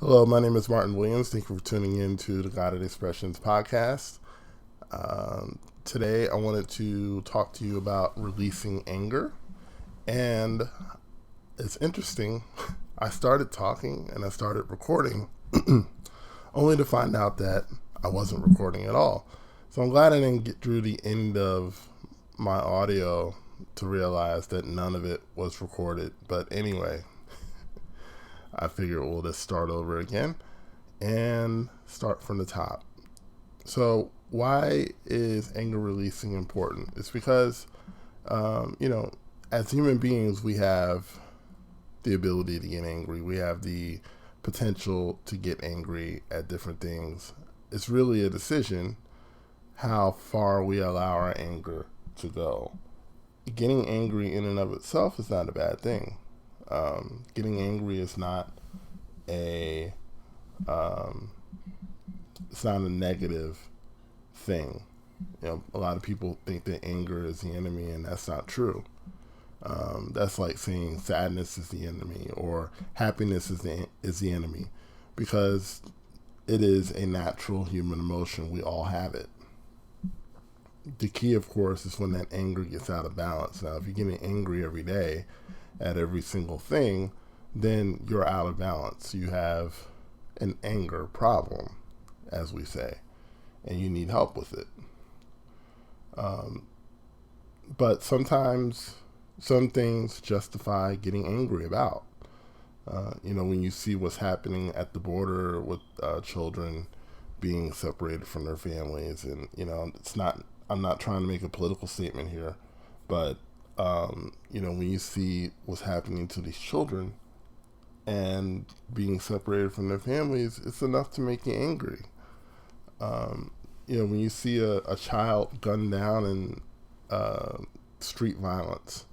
Hello, my name is Martin Williams. Thank you for tuning in to the Guided Expressions podcast. Today, I wanted to talk to you about releasing anger. And it's interesting, I started talking and I started recording, only to find out that I wasn't recording at all. So I'm glad I didn't get through the end of my audio to realize that none of it was recorded. But anyway, I figured we'll just start over again and start from the top. So, why is anger releasing important? It's because, as human beings, we have the ability to get angry. We have the potential to get angry at different things. It's really a decision how far we allow our anger to go. Getting angry in and of itself is not a bad thing. Getting angry is not a um, it's not a negative thing. A lot of people think that anger is the enemy, and that's not true. That's like saying sadness is the enemy or happiness is the enemy, because it is a natural human emotion. We all have it. The key, of course, is when that anger gets out of balance. Now, if you're getting angry every day at every single thing, then you're out of balance. You have an anger problem, as we say, and you need help with it. Um, but sometimes some things justify getting angry about. When you see what's happening at the border with children being separated from their families, and it's not. I'm not trying to make a political statement here, but when you see what's happening to these children and being separated from their families, it's enough to make you angry. Um, when you see a child gunned down in street violence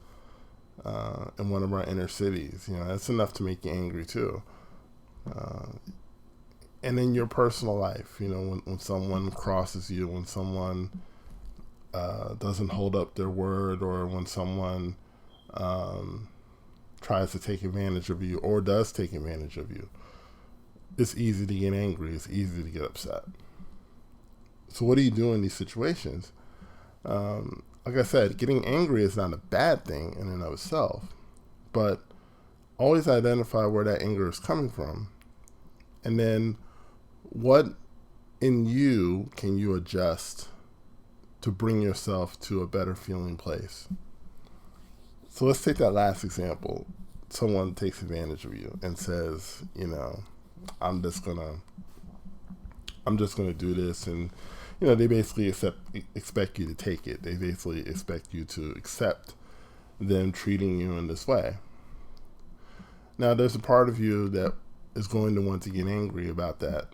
in one of our inner cities, that's enough to make you angry too. Uh, and in your personal life, when someone crosses you, when someone doesn't hold up their word, or when someone um, tries to take advantage of you or does take advantage of you, it's easy to get angry. It's easy to get upset. So what do you do in these situations? Like I said, getting angry is not a bad thing in and of itself, but always identify where that anger is coming from, and then what in you can you adjust to bring yourself to a better feeling place. So let's take that last example. Someone takes advantage of you and says, I'm just gonna I'm just gonna do this, and they basically expect you to take it. They basically expect you to accept them treating you in this way. Now, there's a part of you that is going to want to get angry about that,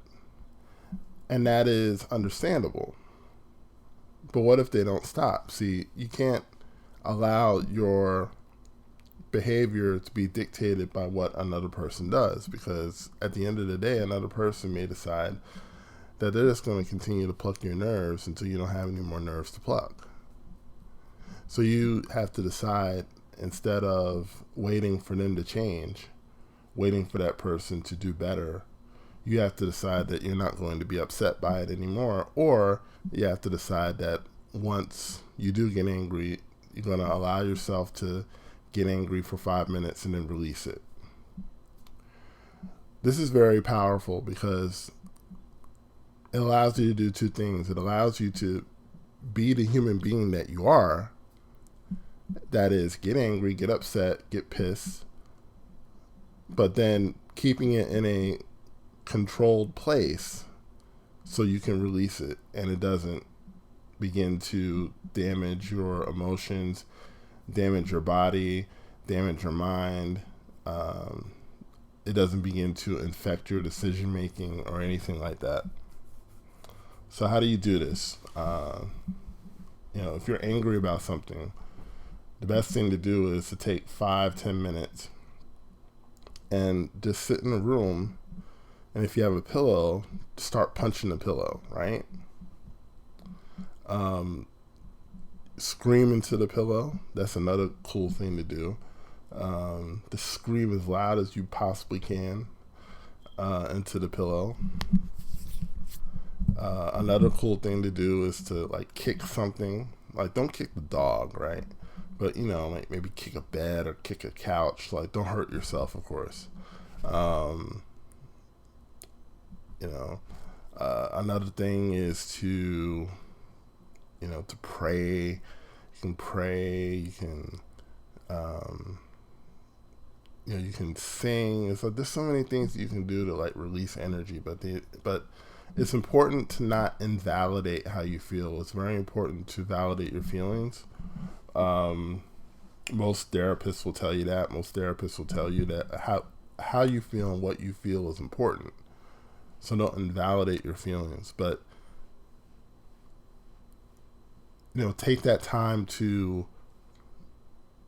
and that is understandable. But what if they don't stop? See, you can't allow your behavior to be dictated by what another person does, because at the end of the day, another person may decide that they're just going to continue to pluck your nerves until you don't have any more nerves to pluck. So you have to decide, instead of waiting for them to change, waiting for that person to do better, you have to decide that you're not going to be upset by it anymore, or you have to decide that once you do get angry, you're going to allow yourself to get angry for 5 minutes and then release it. This is very powerful because it allows you to do two things. It allows you to be the human being that you are. That is, get angry, get upset, get pissed, but then keeping it in a controlled place so you can release it and it doesn't begin to damage your emotions, damage your body, damage your mind. It doesn't begin to infect your decision making or anything like that. So how do you do this? If you're angry about something, the best thing to do is to take 5-10 minutes and just sit in a room, and if you have a pillow, start punching the pillow, right? Scream into the pillow. That's another cool thing to do. To scream as loud as you possibly can. into the pillow. Another cool thing to do is to like kick something. Like, don't kick the dog, right? But like maybe kick a bed or kick a couch. Like, don't hurt yourself, of course. Um, Another thing is to to pray. You can pray. You can you can sing. So there's so many things that you can do to like release energy, but it's important to not invalidate how you feel. It's very important to validate your feelings. Most therapists will tell you that. Most therapists will tell you that how you feel and what you feel is important. So don't invalidate your feelings, but take that time to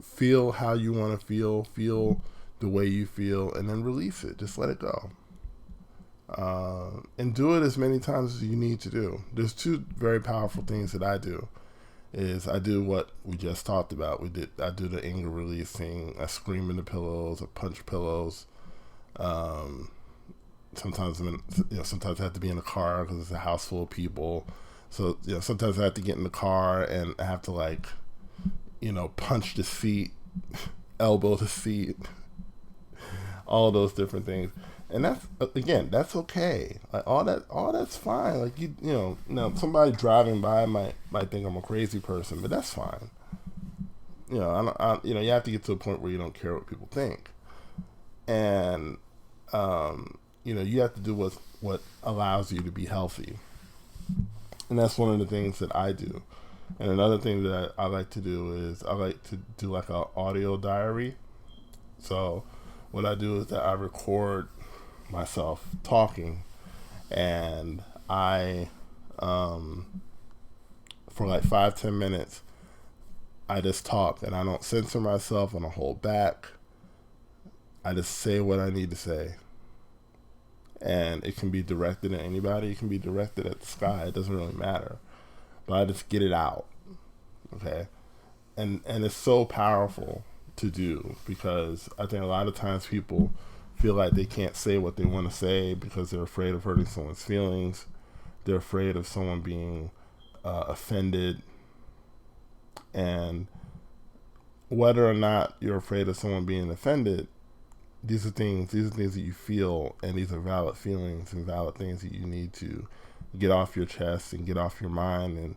feel how you want to feel the way you feel, and then release it. Just let it go. And do it as many times as you need to do. There's two very powerful things that I do. Is I do what we just talked about. I do the anger releasing. I scream in the pillows. I punch pillows. Sometimes sometimes I have to be in the car because it's a house full of people. So sometimes I have to get in the car and I have to like punch the seat, elbow the seat, all those different things. And that's okay. Like all that's fine. Like now somebody driving by might think I'm a crazy person, but that's fine. You have to get to a point where you don't care what people think, and you have to do what allows you to be healthy, and that's one of the things that I do. And another thing that I like to do is I like to do like an audio diary. So what I do is that I record myself talking, and I for like 5-10 minutes I just talk, and I don't censor myself, I don't hold back. I just say what I need to say, and it can be directed at anybody. It can be directed at the sky. It doesn't really matter, but I just get it out. Okay. And it's so powerful to do, because I think a lot of times people feel like they can't say what they want to say because they're afraid of hurting someone's feelings. They're afraid of someone being offended. And whether or not you're afraid of someone being offended, these are things that you feel, and these are valid feelings and valid things that you need to get off your chest and get off your mind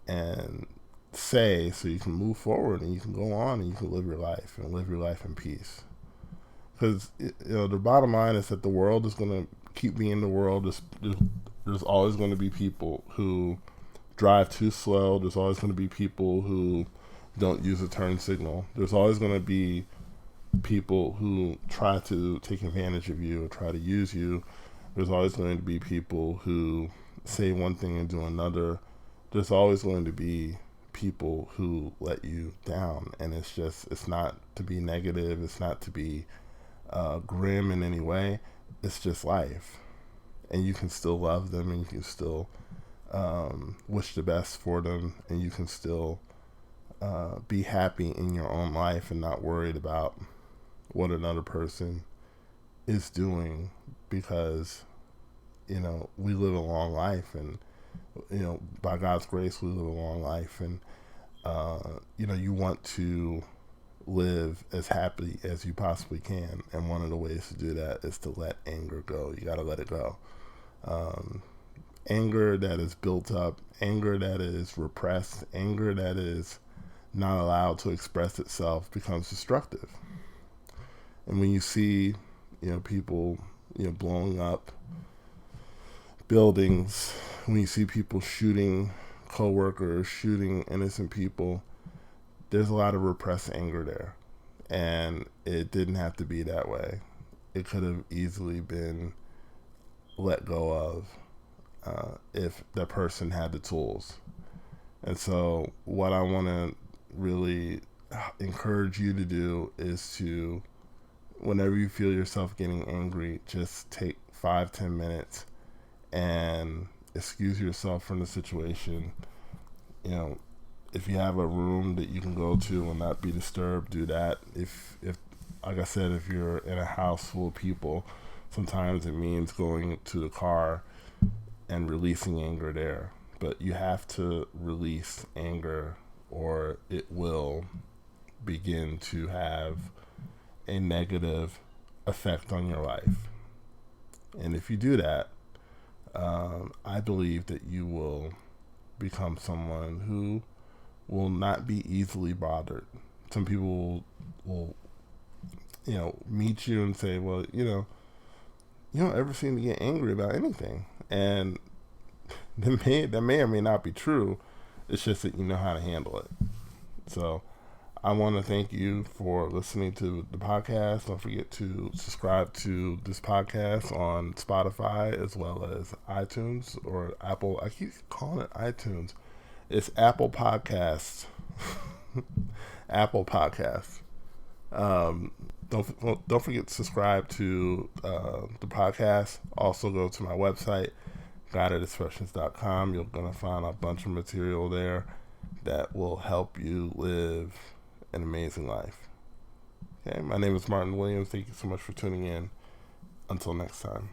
and say, so you can move forward and you can go on and you can live your life in peace. Because the bottom line is that the world is going to keep being the world. There's always going to be people who drive too slow. There's always going to be people who don't use a turn signal. There's always going to be people who try to take advantage of you or try to use you. There's always going to be people who say one thing and do another. There's always going to be people who let you down, and it's not to be negative. It's not to be grim in any way. It's just life, and you can still love them, and you can still wish the best for them, and you can still be happy in your own life and not worried about what another person is doing, because we live a long life, and by God's grace we live a long life, and you want to live as happy as you possibly can, and one of the ways to do that is to let anger go. You got to let it go. Anger that is built up, anger that is repressed, anger that is not allowed to express itself becomes destructive. And when you see people blowing up buildings, when you see people shooting co-workers, shooting innocent people, there's a lot of repressed anger there, and it didn't have to be that way. It could have easily been let go of if the person had the tools. And so what I want to really encourage you to do is to, whenever you feel yourself getting angry, just take 5-10 minutes and excuse yourself from the situation. If you have a room that you can go to and not be disturbed, do that. If like I said, if you're in a house full of people, Sometimes it means going to the car and releasing anger there. But you have to release anger, or it will begin to have a negative effect on your life. And if you do that, I believe that you will become someone who will not be easily bothered. Some people will meet you and say, well, you don't ever seem to get angry about anything. And that may or may not be true. It's just that you know how to handle it. So I want to thank you for listening to the podcast. Don't forget to subscribe to this podcast on Spotify as well as iTunes or Apple. I keep calling it iTunes. It's Apple Podcasts. Apple Podcasts. Don't forget to subscribe to the podcast. Also go to my website, guidedexpressions.com. You're going to find a bunch of material there that will help you live an amazing life. Okay, my name is Martin Williams. Thank you so much for tuning in. Until next time.